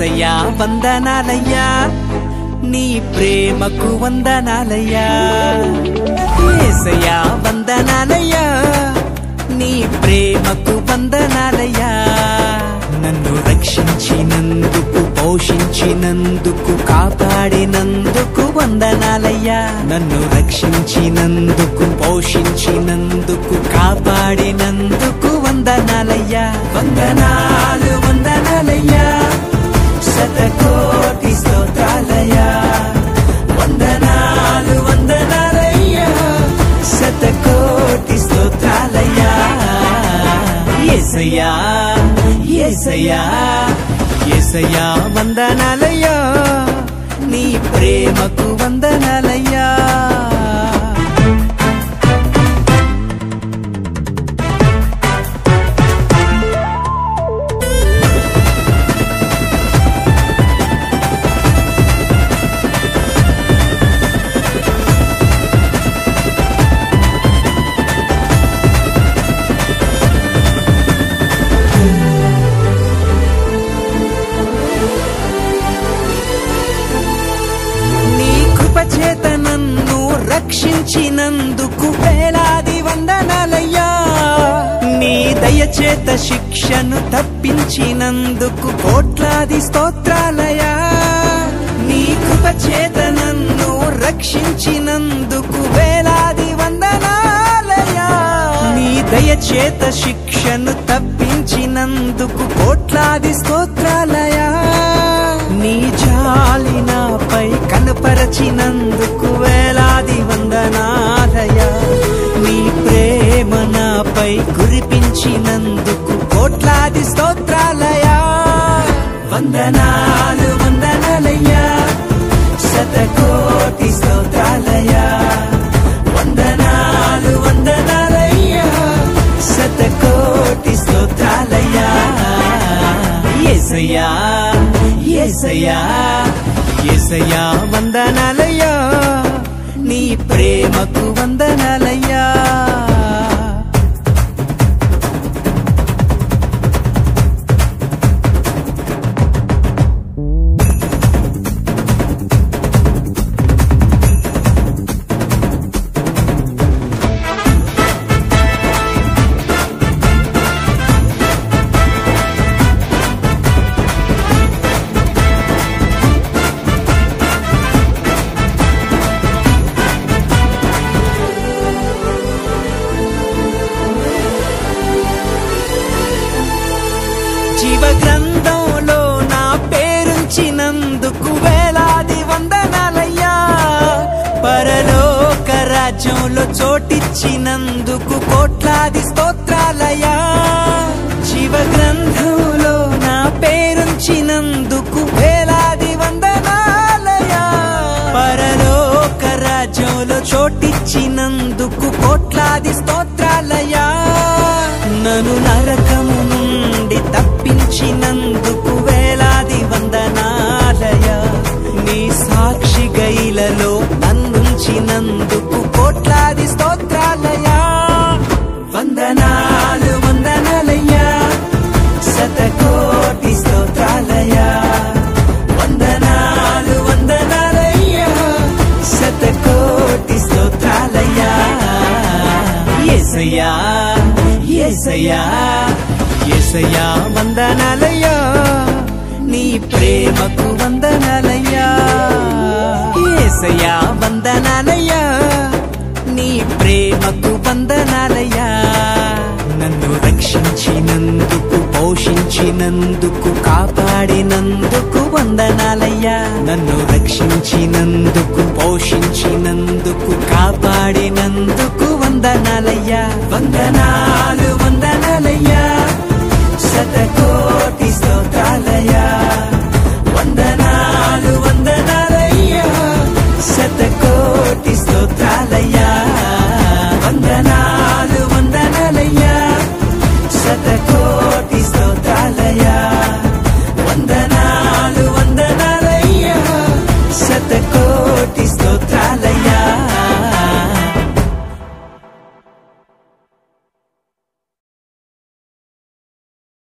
యేసయ్యా వందనాలయ్యా నీ ప్రేమకు వందనాలయ్యా యేసయ్యా వందనాలయ్యా నీ ప్రేమకు వందనాలయ్యా నన్ను రక్షించినందుకు పోషించినందుకు కాపాడినందుకు వందనాలయ్యా నన్ను రక్షించినందుకు పోషించినందుకు కాపాడినందుకు వందనాలయ్యా వందనాలు వందనాలయ్యా శతకోటి స్తోత్రాలయ్యా వందనాలు వందనాలయ్యా శతకోటి స్తోత్రాలయ్యా యేసయ్యా యేసయ్యా యేసయ్యా వందనాలయ్యా నీ ప్రేమకు వందనాలయ్యా చేత నన్ను రక్షించినందుకు వేలాది వందనాలయ్యా నీ దయచేత శిక్షను తప్పించినందుకు కోట్లాది స్తోత్రాలయ్యా నీ కృప చేత నన్ను రక్షించినందుకు వేలాది వందనాలయ్యా నీ దయచేత శిక్షను తప్పించినందుకు కోట్లాది స్తోత్రాలయ్యా నీ జాలి నాపై కనపరచినందుకు వేలాది వందనాలయ్యా నీ ప్రేమ నాపై కురిపించినందుకు కోట్లాది స్తోత్రాలయ్యా వందనాలు వందనాలయ్యా శతకోటి స్తోత్రాలయ్యా వందనాలు వందనాలయ్యా శతకోటి స్తోత్రాలయ్యా యేసయ్యా యేసయ్యా యేసయ్యా వందనాలయ్యా నీ ప్రేమకు వందనాలయ్యా జీవ గ్రంథంలో నా పేరుంచినందుకు వేలాది వందనాలయ్యా పరలోక రాజ్యంలో చోటిచ్చినందుకు కోట్లాది స్తోత్రాలయ్యా జీవ గ్రంథంలో నా పేరుంచినందుకు వేలాది వందనాలయ్యా పరలోక రాజ్యంలో చోటిచ్చినందుకు కోట్లాది స్తోత్రాలయ్యా నన్ను నరకము నుండి తప్పించినందుకు వేలాది వందనాలయ్యా నీ సాక్షి గైలలో నన్నుంచినందుకు కోట్లాది స్తోత్రాలయ్యా వందనాలు వందనాలయ్యా శతకోటి స్తోత్రాలయ్యా వందనాలు వందనాలయ్యా శతకోటి స్తోత్రాలయ్యా యేసయ్యా యేసయ్యా యేసయ్యా వందనాలయ్యా నీ ప్రేమకు వందనాలయ్యా యేసయ్యా వందనాలయ్యా నీ ప్రేమకు వందనాలయ్యా నన్ను రక్షించినందుకు పోషించినందుకు కాపాడినందుకు వందనాలయ్యా నన్ను రక్షించినందుకు పోషించినందుకు కాపాడినందుకు వందనాలయ్యా వందనాలు